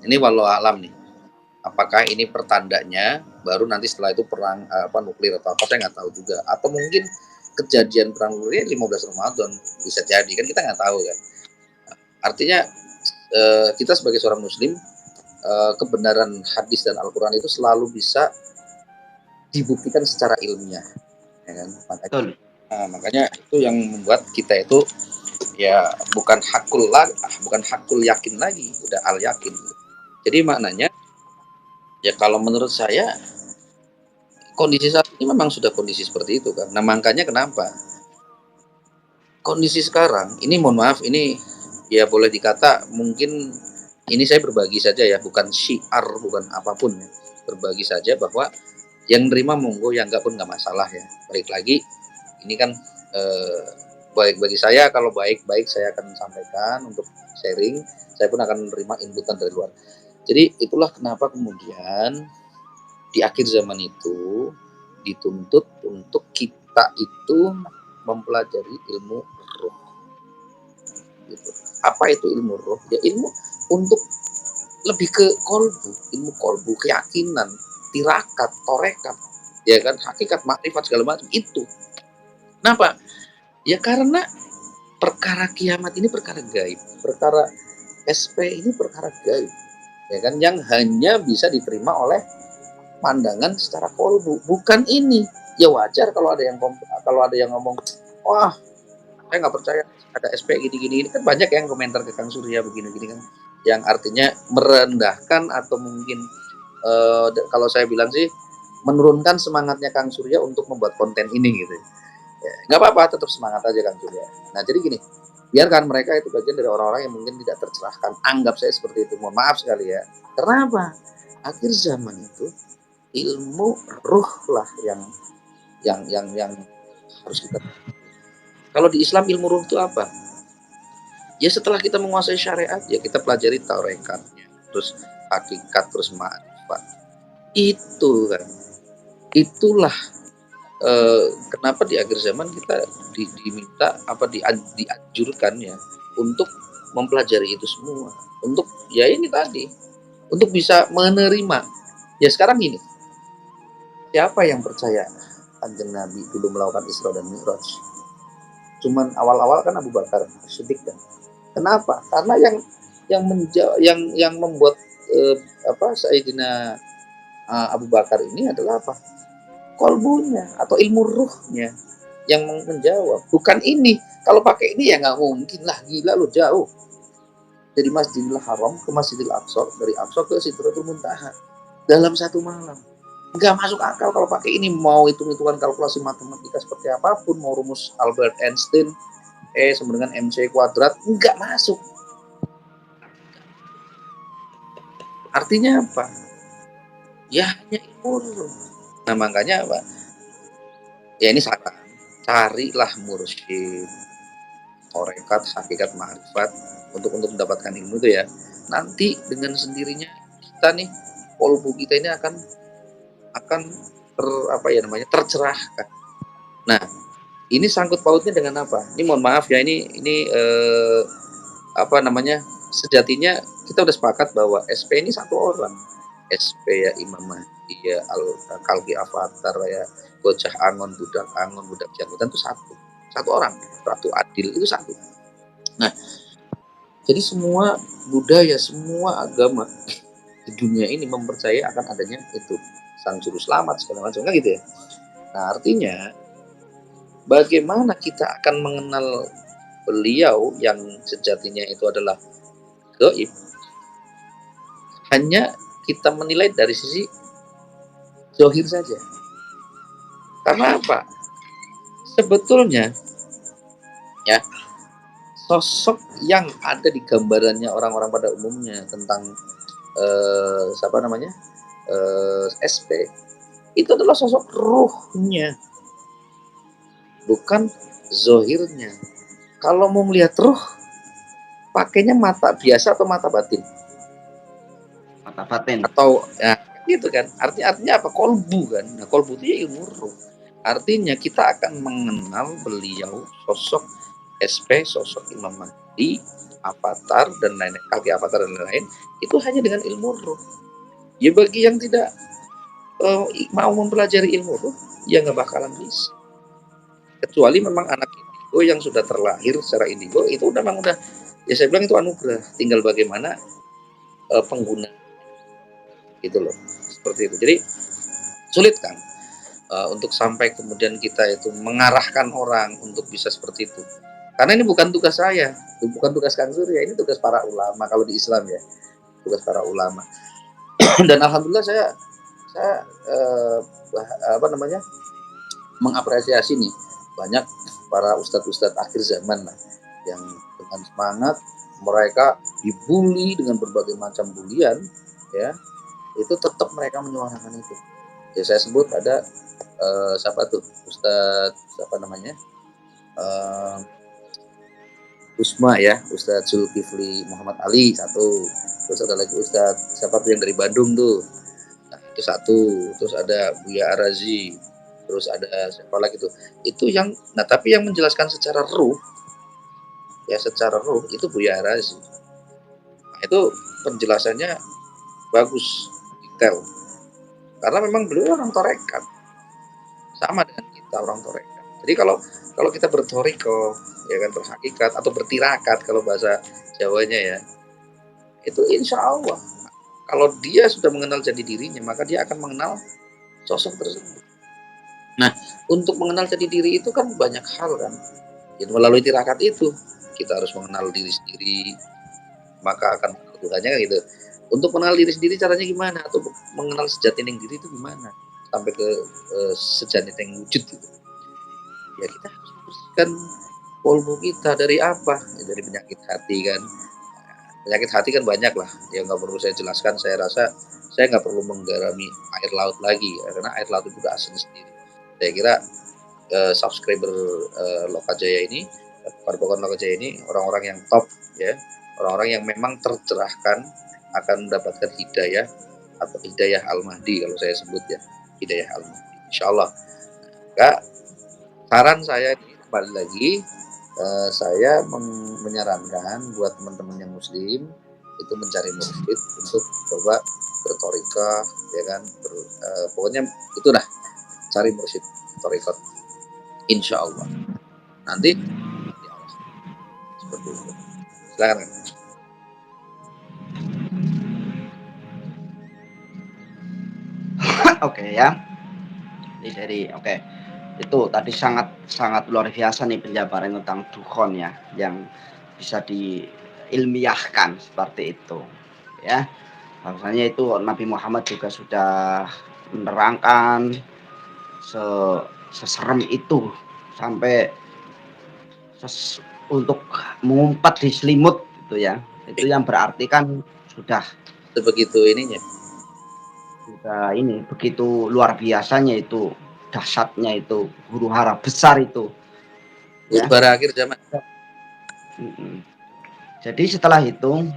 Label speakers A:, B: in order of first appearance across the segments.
A: Ini walau alam nih. Apakah ini pertandanya baru nanti setelah itu perang nuklir atau apa saya nggak tahu juga. Atau mungkin kejadian perang nuklir 15 Ramadan bisa jadi kan kita nggak tahu kan. Artinya kita sebagai seorang muslim kebenaran hadis dan Al-Quran itu selalu bisa dibuktikan secara ilmiah, ya kan?
B: Betul.
A: Makanya itu yang membuat kita itu ya bukan hakul yakin lagi, udah al yakin. Jadi maknanya ya kalau menurut saya kondisi saat ini memang sudah kondisi seperti itu kan. Nah makanya kenapa kondisi sekarang ini mohon maaf ini ya boleh dikata mungkin ini saya berbagi saja ya, bukan syiar, bukan apapun ya. Berbagi saja bahwa yang nerima monggo, yang enggak pun nggak masalah ya. Baik lagi, ini kan baik bagi saya, kalau baik-baik saya akan sampaikan untuk sharing, saya pun akan menerima inputan dari luar. Jadi itulah kenapa kemudian di akhir zaman itu dituntut untuk kita itu mempelajari ilmu ruh. Gitu. Apa itu ilmu ruh? Ya ilmu untuk lebih ke ilmu kolbu, keyakinan, tirakat, torekat, ya kan, hakikat, makrifat segala macam itu. Kenapa? Ya karena perkara kiamat ini perkara gaib, perkara SP ini perkara gaib, ya kan, yang hanya bisa diterima oleh pandangan secara kolbu, bukan ini. Ya wajar kalau ada yang ngomong, wah saya nggak percaya ada SP gini-gini, ini kan banyak yang komentar ke Kang Surya begini-gini kan, yang artinya merendahkan atau mungkin kalau saya bilang sih menurunkan semangatnya Kang Surya untuk membuat konten ini gitu. Ya, nggak apa-apa, tetap semangat aja Kang Surya. Nah jadi gini, biarkan mereka itu bagian dari orang-orang yang mungkin tidak tercerahkan. Anggap saya seperti itu, mohon maaf sekali ya. Kenapa? Akhir zaman itu ilmu ruh lah yang harus kita. Kalau di Islam ilmu ruh itu apa? Ya setelah kita menguasai syariat, ya kita pelajari taurekatnya, terus hakikat, terus ma'rifat. Itu kan, itulah kenapa di akhir zaman kita diminta dianjurkan ya untuk mempelajari itu semua, untuk ya ini tadi, untuk bisa menerima. Ya sekarang gini, siapa yang percaya Kanjeng Nabi dulu melakukan Isra dan Mi'raj? Cuman awal-awal kan Abu Bakar Siddiq kan. Kenapa? Karena yang membuat Sayyidina Abu Bakar ini adalah apa? Kolbunya atau ilmu ruhnya yang menjawab. Bukan ini. Kalau pakai ini ya nggak mungkin lah, gila lo, jauh. Dari Masjidil Haram ke Masjidil Aqsa, dari Aqsa ke Sidratul Muntaha dalam satu malam. Nggak masuk akal kalau pakai ini. Mau hitung-hitungan kalkulasi matematika seperti apapun, mau rumus Albert Einstein sama dengan MC kuadrat, nggak masuk. Artinya apa? Ya hanya ilmu. Nah makanya apa? Ya ini saran, carilah mursyid, torekat, hakikat, ma'rifat untuk mendapatkan ilmu itu ya. Nanti dengan sendirinya kita nih, kolbu kita ini akan tercerahkan. Nah, ini sangkut pautnya dengan apa? Ini mohon maaf ya, ini sejatinya kita udah sepakat bahwa SP ini satu orang. SP ya Imam Mahdi ya Kalki Avatar ya Bocah Angon, budak Janggutan itu satu orang. Ratu Adil itu satu. Nah, jadi semua budaya, semua agama di dunia ini mempercayai akan adanya itu sang juru selamat segala macam kan gitu ya. Nah artinya bagaimana kita akan mengenal beliau yang sejatinya itu adalah gaib, hanya kita menilai dari sisi zahir saja. Karena apa? Sebetulnya ya sosok yang ada di gambarannya orang-orang pada umumnya tentang SP itu adalah sosok ruhnya, bukan zohirnya. Kalau mau melihat ruh, pakainya mata biasa atau mata batin?
B: Mata batin.
A: Atau ya, gitu kan? Artinya apa? Kolbu kan? Nah, kolbu itu ya ilmu ruh. Artinya kita akan mengenal beliau, sosok SP, sosok Imam Mahdi, avatar dan lain-lain, kaki avatar dan lain-lain, itu hanya dengan ilmu ruh. Ya bagi yang tidak mau mempelajari ilmu ruh, ya nggak bakalan bisa. Kecuali memang anak indigo yang sudah terlahir secara indigo, itu memang udah, ya saya bilang itu anugerah. Tinggal bagaimana pengguna, gitu loh. Seperti itu. Jadi sulit kan untuk sampai kemudian kita itu mengarahkan orang untuk bisa seperti itu. Karena ini bukan tugas saya, bukan tugas Kang Surya, ini tugas para ulama kalau di Islam ya, tugas para ulama. Dan alhamdulillah saya apa namanya, mengapresiasi nih banyak para ustadz-ustadz akhir zaman lah yang dengan semangat mereka dibully dengan berbagai macam bulian, ya itu tetap mereka menyuarakan itu. Ya saya sebut ada siapa tuh, Ustadz siapa namanya, Usma ya, Ustadz Zulkifli Muhammad Ali satu, terus ada lagi Ustadz siapa tuh yang dari Bandung tuh, nah, itu satu, terus ada Buya Arazi, terus ada siapa lagi tuh, itu yang, nah tapi yang menjelaskan secara ruh, ya secara ruh itu Buya Arazi, nah, itu penjelasannya bagus, detail, karena memang beliau orang torekat, sama dengan kita orang torekat. Jadi kalau kita bertoriko, ya kan, berhakikat atau bertirakat kalau bahasa Jawanya ya, itu insya Allah kalau dia sudah mengenal jati dirinya, maka dia akan mengenal sosok tersebut. Nah, untuk mengenal jati diri itu kan banyak hal kan. Jadi melalui tirakat itu kita harus mengenal diri sendiri, maka akan mengenal Tuhannya kan gitu. Untuk mengenal diri sendiri caranya gimana? Atau mengenal sejati diri itu gimana? Sampai ke sejati yang wujud gitu. Ya kita harus membersihkan polmu kita dari apa? Ya, dari penyakit hati kan. Penyakit hati kan banyak lah, ya nggak perlu saya jelaskan. Saya rasa saya nggak perlu menggarami air laut lagi ya, karena air laut itu udah asing sendiri. Saya kira subscriber Lokajaya ini, Padepokan Lokajaya ini orang-orang yang top ya, orang-orang yang memang tercerahkan akan mendapatkan hidayah atau hidayah al-mahdi kalau saya sebut ya, hidayah al-mahdi insyaallah. Enggak, saran saya ini kembali lagi, saya menyarankan buat teman-teman yang muslim itu mencari mursyid untuk coba bertorika, ya kan, pokoknya itu dah, cari mursyid torikot, insya Allah nanti Allah seperti itu. Silakan kan.
B: Oke ya. Ini dari itu tadi sangat sangat luar biasa nih penjabaran tentang dukhon ya, yang bisa diilmiahkan seperti itu ya. Bahwasanya itu Nabi Muhammad juga sudah menerangkan seserem itu sampai untuk mengumpat di selimut gitu ya. Itu yang berarti kan sudah
A: Begitu ininya.
B: Ini begitu luar biasanya itu, dahsyatnya itu, huru hara besar itu. Ya.
A: Pada akhir zaman.
B: Jadi setelah itu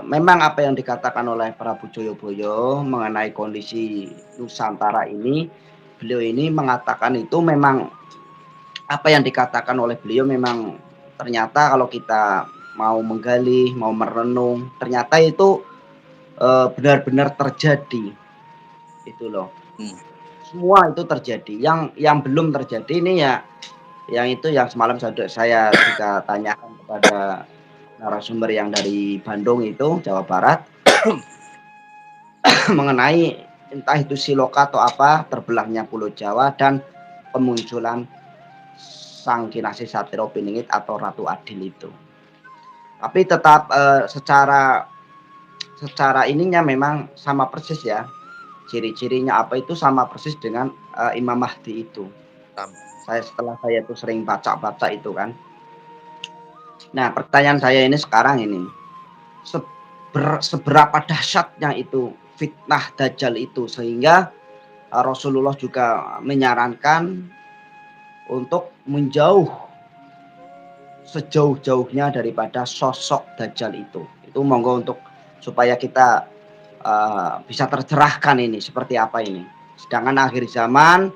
B: memang apa yang dikatakan oleh Prabu Joyoboyo mengenai kondisi Nusantara ini, beliau ini mengatakan itu memang apa yang dikatakan oleh beliau memang ternyata kalau kita mau menggali, mau merenung, ternyata itu benar-benar terjadi. Itu loh. Semua itu terjadi. Yang belum terjadi ini ya, yang itu yang semalam saya juga tanyakan kepada narasumber yang dari Bandung itu, Jawa Barat, mengenai entah itu Siloka atau apa, terbelahnya Pulau Jawa dan pemunculan Sang Kinasih Satrio Piningit atau Ratu Adil itu. Tapi tetap secara ininya memang sama persis ya. Ciri-cirinya apa itu sama persis dengan Imam Mahdi itu. Setelah saya itu sering baca-baca itu kan. Nah, pertanyaan saya ini sekarang ini, seberapa dahsyatnya itu fitnah Dajjal itu sehingga Rasulullah juga menyarankan untuk menjauh sejauh-jauhnya daripada sosok Dajjal itu. Itu monggo untuk supaya kita bisa tercerahkan ini seperti apa ini. Sedangkan akhir zaman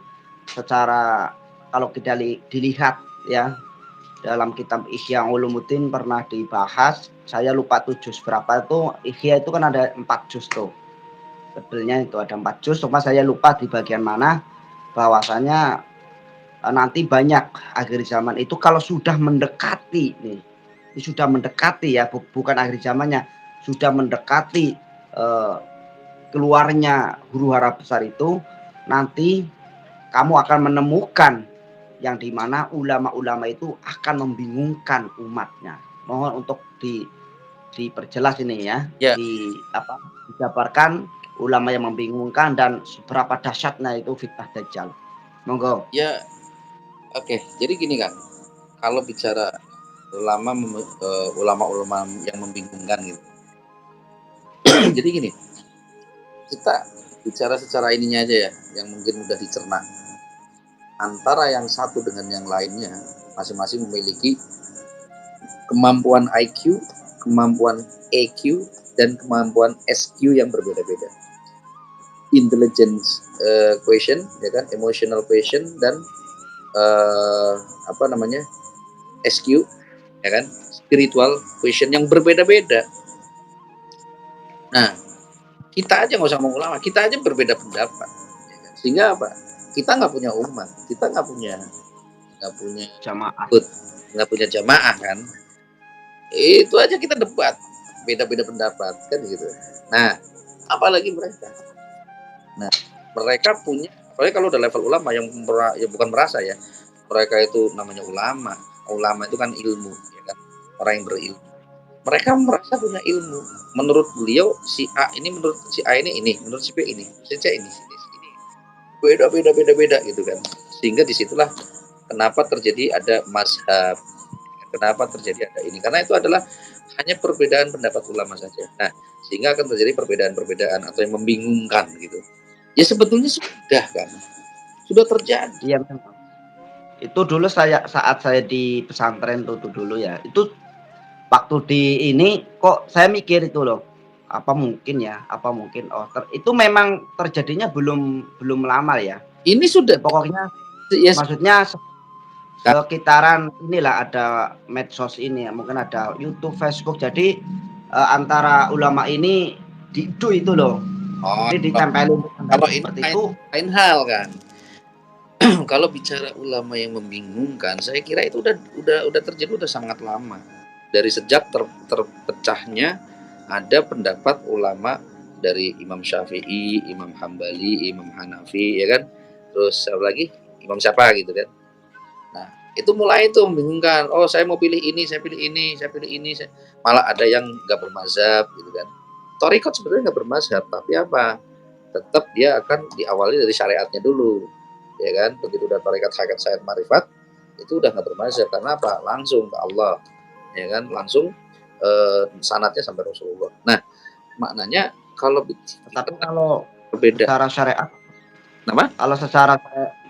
B: secara kalau kita dilihat ya, dalam kitab Ihya Ulumuddin pernah dibahas, saya lupa tuh juz berapa itu, Ihya itu kan ada 4 juz tuh. Tebelnya itu ada 4 juz, cuma saya lupa di bagian mana, bahwasanya nanti banyak akhir zaman itu kalau sudah mendekati nih, ini sudah mendekati ya, bukan akhir zamannya, sudah mendekati keluarnya huru hara besar itu, nanti kamu akan menemukan yang dimana ulama-ulama itu akan membingungkan umatnya. Mohon untuk diperjelas ini ya,
A: Ya,
B: dijabarkan ulama yang membingungkan dan seberapa dahsyatnya itu fitnah dajjal. Monggo.
A: ya, oke. Jadi gini kan, kalau bicara ulama-ulama yang membingungkan gitu. Jadi gini, kita bicara secara ininya aja ya, yang mungkin mudah dicerna. Antara yang satu dengan yang lainnya, masing-masing memiliki kemampuan IQ, kemampuan EQ, dan kemampuan SQ yang berbeda-beda. Intelligence quotient, ya kan, emotional quotient, dan SQ, ya kan, spiritual quotient yang berbeda-beda. Nah, kita aja nggak usah ngomong ulama, kita aja berbeda pendapat, ya kan? Sehingga apa? Kita nggak punya umat, kita nggak punya
B: Jamaah.
A: nggak punya jamaah kan? Itu aja kita debat, beda-beda pendapat kan gitu. Nah, apalagi mereka. Nah, mereka punya, apalagi kalau udah level ulama yang ya bukan merasa ya, mereka itu namanya ulama. Ulama itu kan ilmu, ya kan? Orang yang berilmu. Mereka merasa punya ilmu. Menurut beliau si A ini, menurut si A ini, menurut si B ini, si C ini. Beda gitu kan. Sehingga disitulah kenapa terjadi ada mazhab, kenapa terjadi ada ini. Karena itu adalah hanya perbedaan pendapat ulama saja. Nah, sehingga akan terjadi perbedaan-perbedaan atau yang membingungkan gitu. Ya sebetulnya sudah kan, sudah terjadi.
B: Iya, itu dulu saat saya di pesantren tuh dulu ya, itu waktu di ini kok saya mikir itu loh, apa mungkin itu memang terjadinya belum lama ya.
A: Ini sudah
B: Ya, pokoknya
A: ya,
B: maksudnya sekitaran inilah ada medsos ini ya, mungkin ada YouTube, Facebook. Jadi antara ulama ini itu loh. Jadi ditempelin
A: kalau ini
B: seperti itu.
A: lain hal kan. Kalau bicara ulama yang membingungkan, saya kira itu udah terjadi udah sangat lama. Dari sejak terpecahnya ada pendapat ulama dari Imam Syafi'i, Imam Hambali, Imam Hanafi, ya kan? Terus siapa lagi? Imam siapa gitu kan? Nah, itu mulai itu membingungkan. Oh, saya mau pilih ini, saya pilih ini, saya pilih ini. Malah ada yang nggak bermazhab gitu kan. Thariqat sebenarnya nggak bermazhab, tapi apa? Tetap dia akan diawali dari syariatnya dulu, ya kan? Begitu udah tarekat hakikat syariat marifat, itu udah nggak bermazhab. Karena apa? Langsung ke Allah, ya kan? Langsung sanatnya sampai Rasulullah. Nah, maknanya kalau
B: Tapi kalau
A: berbeda,
B: secara syariat,
A: nama?
B: kalau secara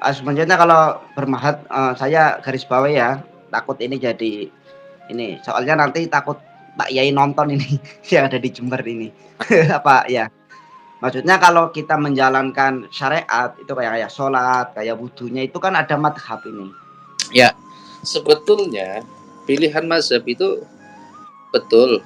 B: sebenarnya kalau bermahad, saya garis bawah ya, takut ini jadi ini, soalnya nanti takut Pak Yai nonton ini yang ada di Jember ini. Apa ya? Maksudnya kalau kita menjalankan syariat itu kayak sholat, kayak wudhunya itu kan ada madhab ini.
A: Ya, sebetulnya pilihan mazhab itu betul